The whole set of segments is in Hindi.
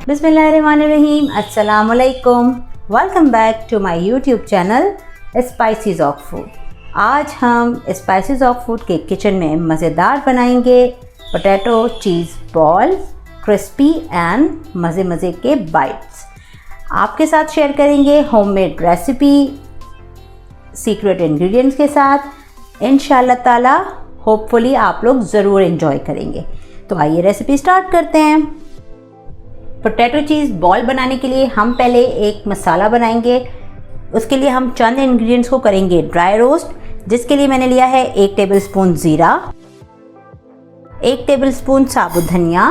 बिस्मिल्लाहिर्रहमानिर्रहीम, अस्सलाम वालेकुम। Welcome back to my YouTube channel Spices of Food. आज हम स्पाइसेस ऑफ फूड के किचन में मज़ेदार बनाएंगे potato cheese ball, crispy and मज़े के बाइट्स। आपके साथ शेयर करेंगे होममेड रेसिपी सीक्रेट इंग्रेडिएंट्स के साथ। इंशाल्लाह ताला होपफुली आप लोग ज़रूर एंजॉय करेंगे। तो आइए रेसिपी स्टार्ट करते हैं। पोटैटो चीज़ बॉल बनाने के लिए हम पहले एक मसाला बनाएंगे। उसके लिए हम चंद इंग्रेडिएंट्स को करेंगे ड्राई रोस्ट, जिसके लिए मैंने लिया है 1 टेबलस्पून ज़ीरा, 1 टेबलस्पून साबुत धनिया,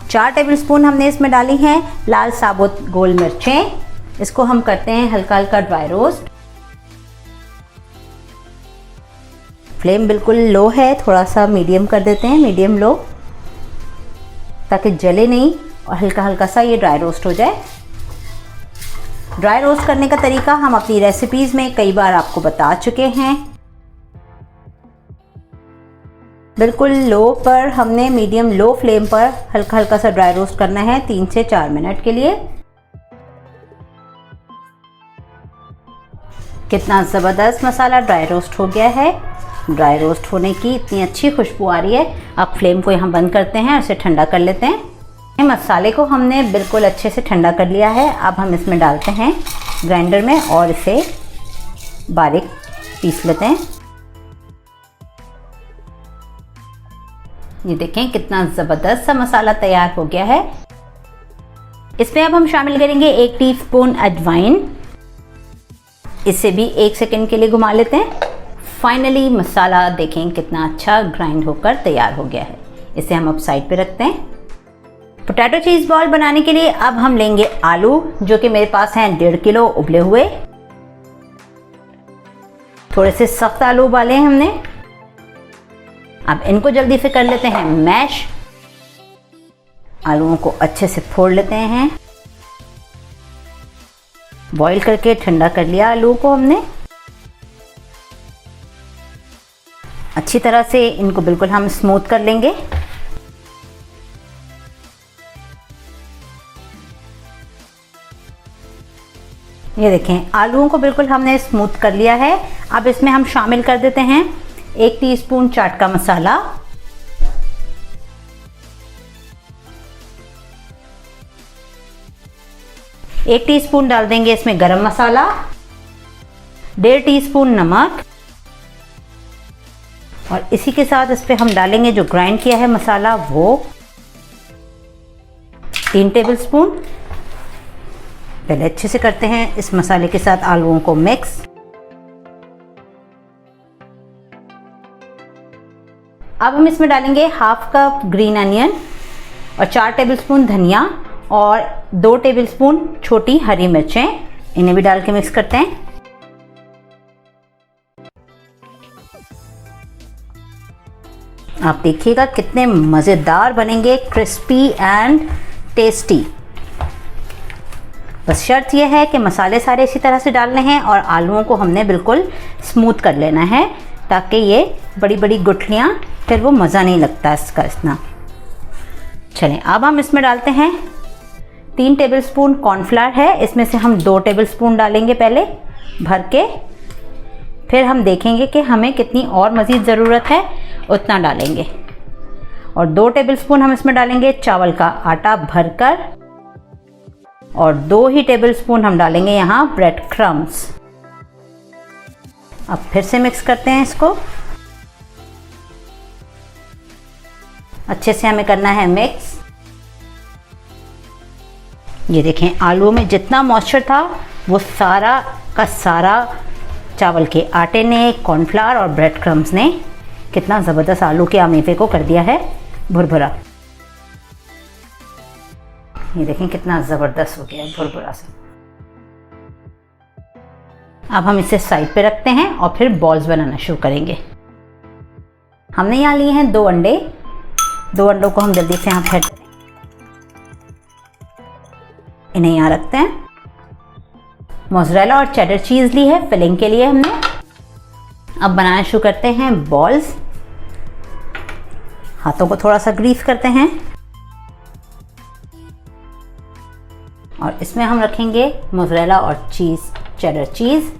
4 टेबलस्पून हमने इसमें डाली हैं लाल साबुत गोल मिर्चें। इसको हम करते हैं हल्का हल्का ड्राई रोस्ट। फ्लेम बिल्कुल लो है, थोड़ा सा मीडियम कर देते हैं, मीडियम लो, ताकि जले नहीं और हल्का हल्का सा ये ड्राई रोस्ट हो जाए। ड्राई रोस्ट करने का तरीका हम अपनी रेसिपीज़ में कई बार आपको बता चुके हैं। बिल्कुल लो पर हमने मीडियम लो फ्लेम पर हल्का हल्का सा ड्राई रोस्ट करना है 3 से 4 मिनट के लिए। कितना ज़बरदस्त मसाला ड्राई रोस्ट हो गया है। ड्राई रोस्ट होने की इतनी अच्छी खुशबू आ रही है। अब फ्लेम को यहाँ बंद करते हैं और इसे ठंडा कर लेते हैं। मसाले को हमने बिल्कुल अच्छे से ठंडा कर लिया है। अब हम इसमें डालते हैं ग्राइंडर में और इसे बारीक पीस लेते हैं। ये देखें कितना ज़बरदस्त सा मसाला तैयार हो गया है। इसमें अब हम शामिल करेंगे 1 टीस्पून अजवाइन। इसे भी 1 सेकंड के लिए घुमा लेते हैं। फाइनली मसाला देखें कितना अच्छा ग्राइंड होकर तैयार हो गया है। इसे हम अब साइड पे रखते हैं। पोटैटो चीज़ बॉल बनाने के लिए अब हम लेंगे आलू, जो कि मेरे पास हैं 1.5 किलो उबले हुए। थोड़े से सख्त आलू उबाले हैं हमने। अब इनको जल्दी से कर लेते हैं मैश। आलूओं को अच्छे से फोड़ लेते हैं। बॉईल करके ठंडा कर लिया आलू को हमने। अच्छी तरह से इनको बिल्कुल हम स्मूथ कर लेंगे। ये देखें आलूओं को बिल्कुल हमने स्मूथ कर लिया है। अब इसमें हम शामिल कर देते हैं 1 टीस्पून चाट का मसाला, 1 टीस्पून डाल देंगे इसमें गरम मसाला, 1.5 टीस्पून नमक और इसी के साथ इस पे हम डालेंगे जो ग्राइंड किया है मसाला, वो 3 टेबलस्पून। पहले अच्छे से करते हैं इस मसाले के साथ आलूओं को मिक्स। अब हम इसमें डालेंगे 1/2 कप ग्रीन अनियन और 4 टेबलस्पून धनिया और 2 टेबलस्पून छोटी हरी मिर्चें। इन्हें भी डाल के मिक्स करते हैं। आप देखिएगा कितने मज़ेदार बनेंगे, क्रिस्पी एंड टेस्टी। बस शर्त यह है कि मसाले सारे इसी तरह से डालने हैं और आलूओं को हमने बिल्कुल स्मूथ कर लेना है, ताकि ये बड़ी बड़ी गुठलियाँ फिर वो मज़ा नहीं लगता इसका इतना। चलें अब हम इसमें डालते हैं 3 टेबलस्पून कॉर्नफ्लावर है। इसमें से हम 2 टेबलस्पून डालेंगे पहले भर के, फिर हम देखेंगे कि हमें कितनी और मज़ीद ज़रूरत है उतना डालेंगे। और 2 टेबलस्पून हम इसमें डालेंगे चावल का आटा भरकर और 2 ही टेबलस्पून हम डालेंगे यहाँ ब्रेड क्रम्स। अब फिर से मिक्स करते हैं इसको। अच्छे से हमें करना है मिक्स। ये देखें आलू में जितना मॉइस्चर था वो सारा का सारा चावल के आटे ने, कॉर्नफ्लावर और ब्रेड क्रम्स ने कितना ज़बरदस्त आलू के आमेफे को कर दिया है भुरभुरा। ये देखें कितना ज़बरदस्त हो गया है भुरभुरा से। अब हम इसे साइड पे रखते हैं और फिर बॉल्स बनाना शुरू करेंगे। हमने यहाँ लिए हैं 2 अंडे। 2 अंडों को हम जल्दी से यहाँ फेंट दें। इन्हें यहाँ रखते हैं। मोज़रेला और चेडर चीज़ ली है फिलिंग के लिए हमने। अब बनाना शुरू करते हैं बॉल्स। हाथों को थोड़ा सा ग्रीस करते हैं। और इसमें हम रखेंगे मोज़रेला और चीज़, चेडर चीज़।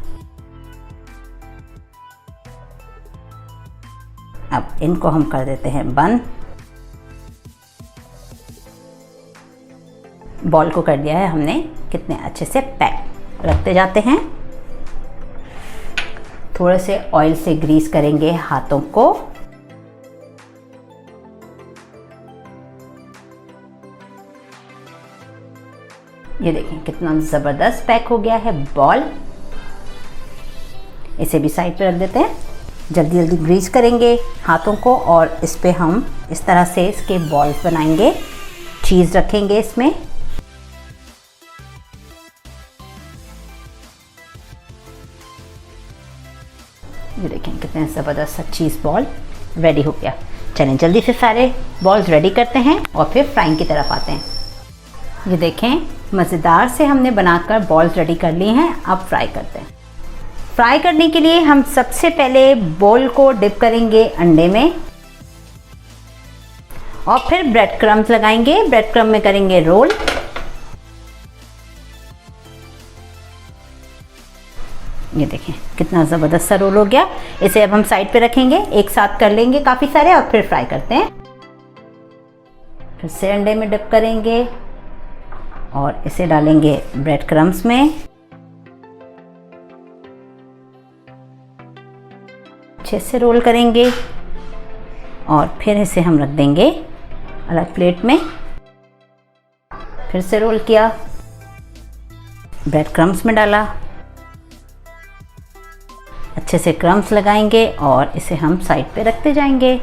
अब इनको हम कर देते हैं बंद। बॉल को कर दिया है हमने कितने अच्छे से पैक। रखते जाते हैं, थोड़े से ऑयल से ग्रीस करेंगे हाथों को। ये देखें कितना ज़बरदस्त पैक हो गया है बॉल। इसे भी साइड पे रख देते हैं। जल्दी जल्दी ग्रीस करेंगे हाथों को और इस पे हम इस तरह से इसके बॉल्स बनाएंगे। चीज़ रखेंगे इसमें। ये देखें कितने ज़बरदस्त चीज़ बॉल रेडी हो गया। चलें जल्दी से सारे बॉल्स रेडी करते हैं और फिर फ्राइंग की तरफ आते हैं। ये देखें मज़ेदार से हमने बनाकर बॉल्स रेडी कर ली हैं। अब फ्राई करते हैं। फ्राई करने के लिए हम सबसे पहले बॉल को डिप करेंगे अंडे में और फिर ब्रेड क्रम्स लगाएंगे। ब्रेड क्रम्ब में करेंगे रोल। ये देखें कितना ज़बरदस्त सा रोल हो गया। इसे अब हम साइड पे रखेंगे। एक साथ कर लेंगे काफ़ी सारे और फिर फ्राई करते हैं। फिर से अंडे में डिप करेंगे और इसे डालेंगे ब्रेड क्रम्स में। अच्छे से रोल करेंगे और फिर इसे हम रख देंगे अलग प्लेट में। फिर से रोल किया, ब्रेड क्रम्स में डाला, अच्छे से क्रम्स लगाएंगे और इसे हम साइड पे रखते जाएंगे।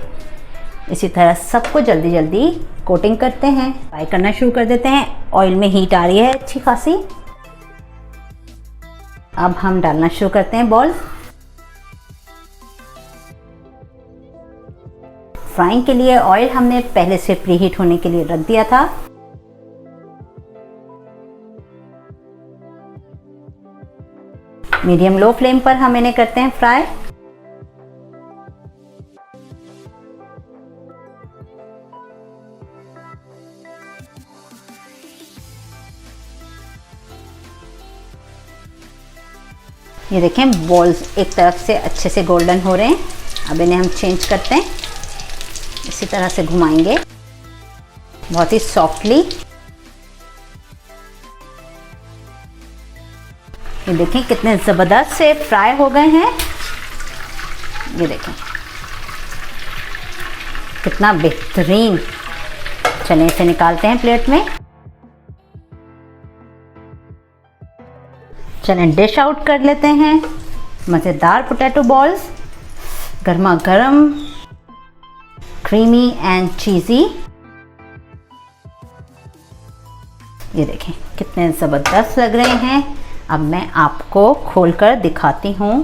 इसी तरह सबको जल्दी जल्दी कोटिंग करते हैं। फ्राई करना शुरू कर देते हैं। ऑयल में हीट आ रही है अच्छी खासी। अब हम डालना शुरू करते हैं बॉल। फ्राइंग के लिए ऑयल हमने पहले से प्रीहीट होने के लिए रख दिया था। मीडियम लो फ्लेम पर हम इन्हें करते हैं फ्राई। ये देखें बॉल्स एक तरफ से अच्छे से गोल्डन हो रहे हैं। अब इन्हें हम चेंज करते हैं। इसी तरह से घुमाएंगे बहुत ही सॉफ्टली। ये देखें कितने ज़बरदस्त से फ्राई हो गए हैं। ये देखें कितना बेहतरीन। चलें इसे निकालते हैं प्लेट में। चलें डिश आउट कर लेते हैं। मज़ेदार पोटैटो बॉल्स, गर्मा गर्म, क्रीमी एंड चीज़ी। ये देखें कितने ज़बरदस्त लग रहे हैं। अब मैं आपको खोलकर दिखाती हूँ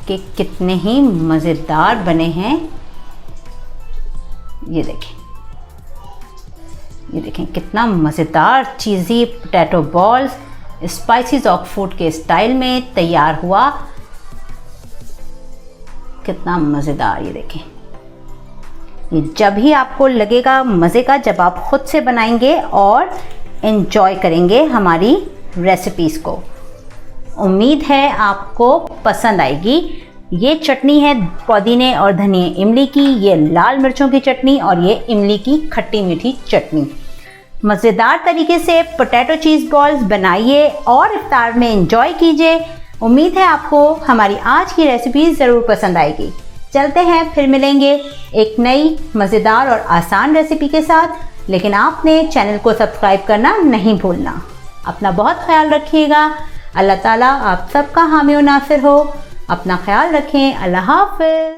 कि कितने ही मज़ेदार बने हैं। ये देखें कितना मज़ेदार cheesy potato balls spices of food के स्टाइल में तैयार हुआ। कितना मज़ेदार। ये देखें, ये जब ही आपको लगेगा मज़े का जब आप ख़ुद से बनाएंगे और एंजॉय करेंगे हमारी रेसिपीज़ को। उम्मीद है आपको पसंद आएगी। ये चटनी है पुदीने और धनिया इमली की, ये लाल मिर्चों की चटनी और ये इमली की खट्टी मीठी चटनी। मज़ेदार तरीके से पोटैटो चीज़ बॉल्स बनाइए और इफ्तार में एंजॉय कीजिए। उम्मीद है आपको हमारी आज की रेसिपी ज़रूर पसंद आएगी। चलते हैं, फिर मिलेंगे एक नई मज़ेदार और आसान रेसिपी के साथ। लेकिन आपने चैनल को सब्सक्राइब करना नहीं भूलना। अपना बहुत ख्याल रखिएगा। अल्लाह ताला आप सबका हामी और नासिर हो। अपना ख्याल रखें। अल्लाह हाफ़िज़।